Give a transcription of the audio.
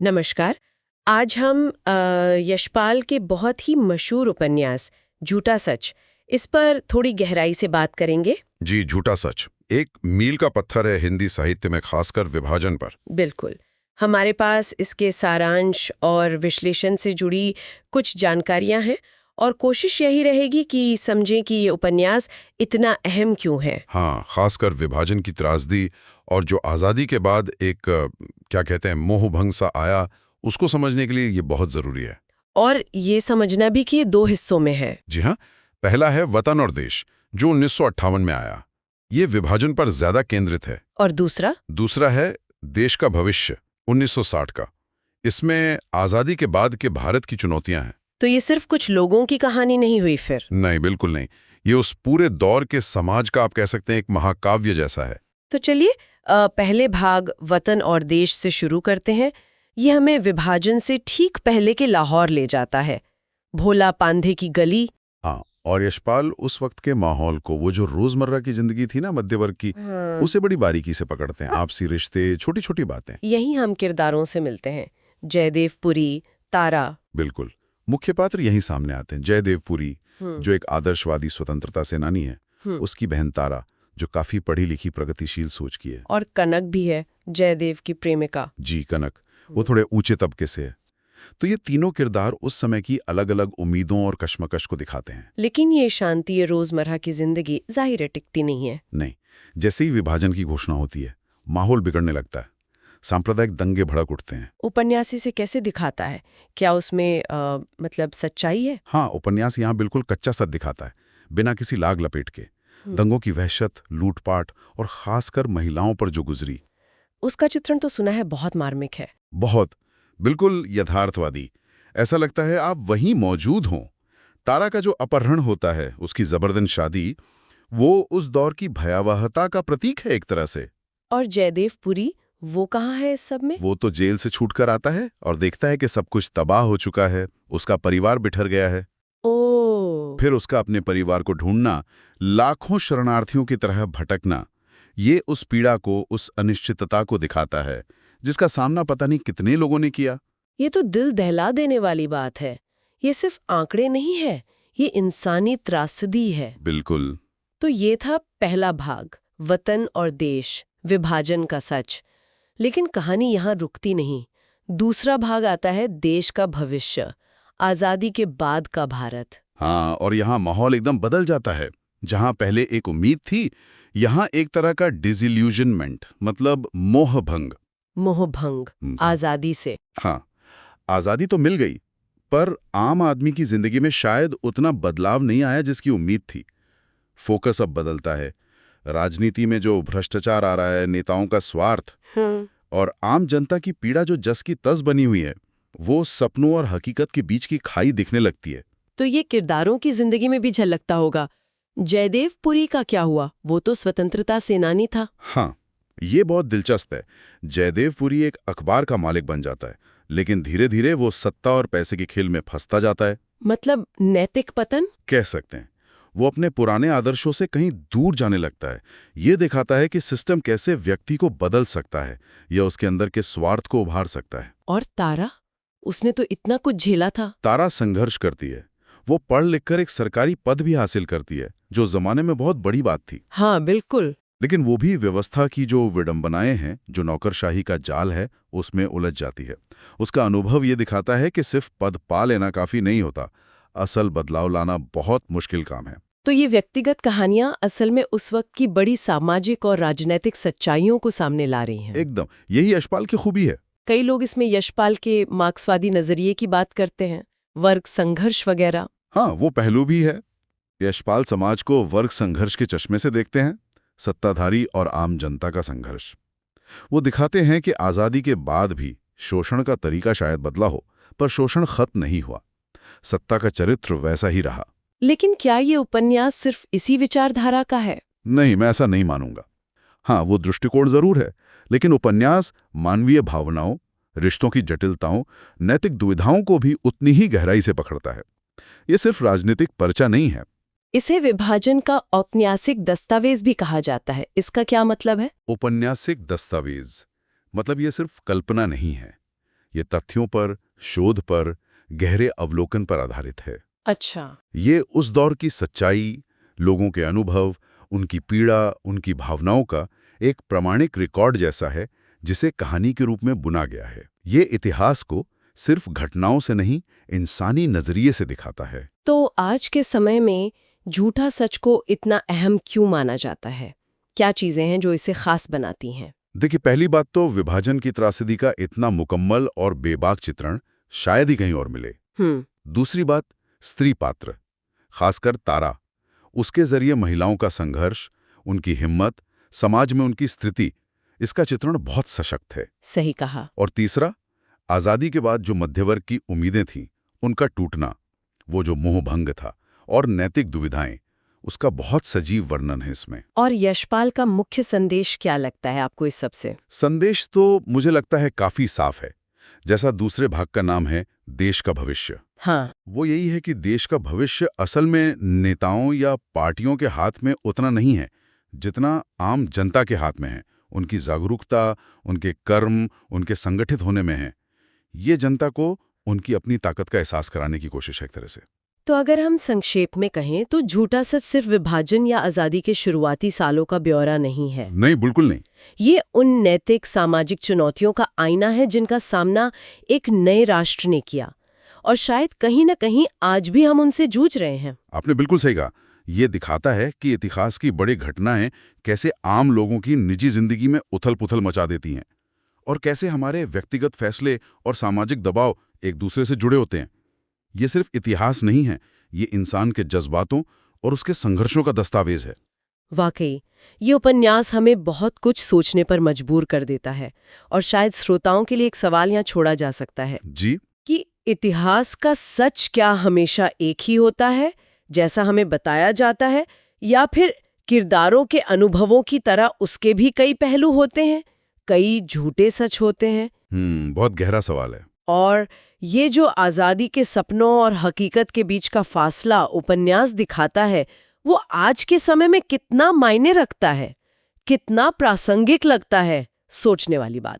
नमस्कार। आज हम यशपाल के बहुत ही मशहूर उपन्यास झूठा सच इस पर थोड़ी गहराई से बात करेंगे। जी, झूठा सच एक मील का पत्थर है हिंदी साहित्य में, खासकर विभाजन पर। बिल्कुल। हमारे पास इसके सारांश और विश्लेषण से जुड़ी कुछ जानकारियां हैं और कोशिश यही रहेगी कि समझें कि ये उपन्यास इतना अहम क्यों है। हाँ, खासकर विभाजन की त्रासदी और जो आज़ादी के बाद एक क्या कहते हैं मोहभंग सा आया, उसको समझने के लिए ये बहुत ज़रूरी है। और ये समझना भी कि ये दो हिस्सों में है। जी हाँ, पहला है वतन और देश, जो 1958 में आया। ये विभाजन पर ज्यादा केंद्रित है। और दूसरा दूसरा है देश का भविष्य, 1960 का। इसमें आज़ादी के बाद के भारत की चुनौतियां हैं। तो ये सिर्फ कुछ लोगों की कहानी नहीं हुई फिर। नहीं, बिल्कुल नहीं। ये उस पूरे दौर के समाज का, आप कह सकते हैं, एक महाकाव्य जैसा है। तो चलिए पहले भाग वतन और देश से शुरू करते हैं। ये हमें विभाजन से ठीक पहले के लाहौर ले जाता है। भोला पांधे की गली। हाँ, और यशपाल उस वक्त के माहौल को, वो जो रोजमर्रा की जिंदगी थी ना मध्य वर्ग की, उसे बड़ी बारीकी से पकड़ते हैं। आपसी रिश्ते, छोटी छोटी बातें। यही हम किरदारों से मिलते हैं। जयदेव पुरी, तारा। बिल्कुल, मुख्य पात्र यही सामने आते हैं। जयदेव पुरी, जो एक आदर्शवादी स्वतंत्रता सेनानी है, उसकी बहन तारा, जो काफी पढ़ी लिखी प्रगतिशील सोच की है। और कनक भी है, जयदेव की प्रेमिका। जी, कनक, वो थोड़े ऊंचे तबके से है। तो ये तीनों किरदार उस समय की अलग अलग उम्मीदों और कश्मकश को दिखाते हैं। लेकिन ये शांति, ये रोजमर्रा की जिंदगी जाहिर है टिकती नहीं है। नहीं, जैसे ही विभाजन की घोषणा होती है, माहौल बिगड़ने लगता है। सांप्रदायिक दंगे भड़क उठते हैं। उपन्यासी से कैसे दिखाता है? क्या उसमें मतलब सच्चाई है? हाँ, उपन्यास यहाँ बिल्कुल कच्चा सच दिखाता है, बिना किसी लाग लपेट के। दंगों की वहशत, लूटपाट और खासकर महिलाओं पर जो गुजरी, उसका चित्रण तो सुना है बहुत मार्मिक है। बहुत, बिल्कुल यथार्थवादी। ऐसा लगता है आप वहीं मौजूद हों। तारा का जो अपहरण होता है, उसकी जबरदस्त शादी, वो उस दौर की भयावहता का प्रतीक है एक तरह से। और जयदेव पुरी, वो कहाँ है इस सब में? वो तो जेल से छूटकर आता है और देखता है कि सब कुछ तबाह हो चुका है, उसका परिवार बिखर गया है। ओ, फिर उसका अपने परिवार को ढूंढना, लाखों शरणार्थियों की तरह भटकना, ये उस पीड़ा को, उस अनिश्चितता को दिखाता है, जिसका सामना पता नहीं कितने लोगों ने किया। ये तो दिल दहला देने वाली बात है। ये सिर्फ आंकड़े नहीं है, ये इंसानी त्रासदी है। बिल्कुल। तो ये था पहला भाग, वतन और देश, विभाजन का सच। लेकिन कहानी यहाँ रुकती नहीं। दूसरा भाग आता है देश का भविष्य, आजादी के बाद का भारत। हाँ, और यहाँ माहौल एकदम बदल जाता है। जहाँ पहले एक उम्मीद थी, यहाँ एक तरह का डिसइल्यूजनमेंट, मतलब मोहभंग। मोहभंग, आजादी से। हाँ, आज़ादी तो मिल गई, पर आम आदमी की जिंदगी में शायद उतना बदलाव नहीं आया जिसकी उम्मीद थी। फोकस अब बदलता है। राजनीति में जो भ्रष्टाचार आ रहा है, नेताओं का स्वार्थ, और आम जनता की पीड़ा जो जस की तस बनी हुई है, वो सपनों और हकीकत के बीच की खाई दिखने लगती है। तो ये किरदारों की जिंदगी में भी झलकता होगा। जयदेव पुरी का क्या हुआ? वो तो स्वतंत्रता सेनानी था। हाँ, ये बहुत दिलचस्प है। जयदेव पुरी एक अखबार का मालिक बन जाता है, लेकिन धीरे धीरे वो सत्ता और पैसे के खेल में फंसता जाता है। मतलब नैतिक पतन? कह सकते हैं। वो अपने पुराने आदर्शों से कहीं दूर जाने लगता है। ये दिखाता है कि सिस्टम कैसे व्यक्ति को बदल सकता है या उसके अंदर के स्वार्थ को उभार सकता है। और तारा, उसने तो इतना कुछ झेला था। तारा संघर्ष करती है। वो पढ़ लिखकर एक सरकारी पद भी हासिल करती है, जो जमाने में बहुत बड़ी बात थी। हाँ बिल्कुल। लेकिन वो भी व्यवस्था की जो विडंबनाएं हैं, जो नौकरशाही का जाल है, उसमें उलझ जाती है। उसका अनुभव ये दिखाता है कि सिर्फ पद पा लेना काफी नहीं होता, असल बदलाव लाना बहुत मुश्किल काम है। तो ये व्यक्तिगत कहानियां असल में उस वक्त की बड़ी सामाजिक और राजनीतिक सच्चाइयों को सामने ला रही हैं। एकदम, यही यशपाल की खूबी है। कई लोग इसमें यशपाल के मार्क्सवादी नजरिए की बात करते हैं, वर्ग संघर्ष वगैरह। हाँ, वो पहलू भी है। यशपाल समाज को वर्ग संघर्ष के चश्मे से देखते हैं, सत्ताधारी और आम जनता का संघर्ष। वो दिखाते हैं कि आज़ादी के बाद भी शोषण का तरीका शायद बदला हो, पर शोषण खत्म नहीं हुआ। सत्ता का चरित्र वैसा ही रहा। लेकिन क्या ये उपन्यास सिर्फ इसी विचारधारा का है? नहीं, मैं ऐसा नहीं मानूंगा। हाँ, वो दृष्टिकोण जरूर है, लेकिन उपन्यास मानवीय भावनाओं, रिश्तों की जटिलताओं, नैतिक दुविधाओं को भी उतनी ही गहराई से पकड़ता है। ये सिर्फ राजनीतिक पर्चा नहीं है। इसे विभाजन का औपन्यासिक दस्तावेज भी कहा जाता है। इसका क्या मतलब है? औपन्यासिक दस्तावेज मतलब ये सिर्फ कल्पना नहीं है। ये तथ्यों पर, शोध पर, गहरे अवलोकन पर आधारित है। अच्छा। ये उस दौर की सच्चाई, लोगों के अनुभव, उनकी पीड़ा, उनकी भावनाओं का एक प्रामाणिक रिकॉर्ड जैसा है जिसे कहानी के रूप में बुना गया है। ये इतिहास को सिर्फ घटनाओं से नहीं, इंसानी नजरिए से दिखाता है। तो आज के समय में झूठा सच को इतना अहम क्यों माना जाता है? क्या चीजें हैं जो इसे खास बनाती हैं? देखिए, पहली बात तो विभाजन की त्रासदी का इतना मुकम्मल और बेबाक चित्रण शायद ही कहीं और मिले। दूसरी बात, स्त्री पात्र, खासकर तारा, उसके जरिए महिलाओं का संघर्ष, उनकी हिम्मत, समाज में उनकी स्थिति, इसका चित्रण बहुत सशक्त है। सही कहा। और तीसरा, आजादी के बाद जो मध्यवर्ग की उम्मीदें थीं, उनका टूटना, वो जो मोहभंग था और नैतिक दुविधाएं, उसका बहुत सजीव वर्णन है इसमें। और यशपाल का मुख्य संदेश क्या लगता है आपको इस सब से? संदेश तो मुझे लगता है काफी साफ है। जैसा दूसरे भाग का नाम है, देश का भविष्य। हाँ। वो यही है कि देश का भविष्य असल में नेताओं या पार्टियों के हाथ में उतना नहीं है जितना आम जनता के हाथ में है। उनकी जागरूकता, उनके कर्म, उनके संगठित होने में है। ये जनता को उनकी अपनी ताकत का एहसास कराने की कोशिश है एक तरह से। तो अगर हम संक्षेप में कहें तो झूठा सच सिर्फ विभाजन या आजादी के शुरुआती सालों का ब्यौरा नहीं है। नहीं, बिल्कुल नहीं। ये उन नैतिक सामाजिक चुनौतियों का आईना है जिनका सामना एक नए राष्ट्र ने किया, और शायद कहीं न कहीं आज भी हम उनसे जूझ रहे हैं। आपने बिल्कुल सही कहा। ये दिखाता है कि इतिहास की बड़ी घटनाएं कैसे आम लोगों की निजी जिंदगी में उथल-पुथल मचा देती हैं और कैसे हमारे व्यक्तिगत फैसले और सामाजिक दबाव एक दूसरे से जुड़े होते हैं। ये सिर्फ इतिहास नहीं है, ये इंसान के जज्बातों और उसके संघर्षों का दस्तावेज है। वाकई ये उपन्यास हमें बहुत कुछ सोचने पर मजबूर कर देता है, और शायद श्रोताओं के लिए एक सवाल यहाँ छोड़ा जा सकता है जी, कि इतिहास का सच क्या हमेशा एक ही होता है जैसा हमें बताया जाता है, या फिर किरदारों के अनुभवों की तरह उसके भी कई पहलू होते हैं, कई झूठे सच होते हैं? बहुत गहरा सवाल है। और ये जो आज़ादी के सपनों और हकीकत के बीच का फासला उपन्यास दिखाता है, वो आज के समय में कितना मायने रखता है, कितना प्रासंगिक लगता है, सोचने वाली बात है।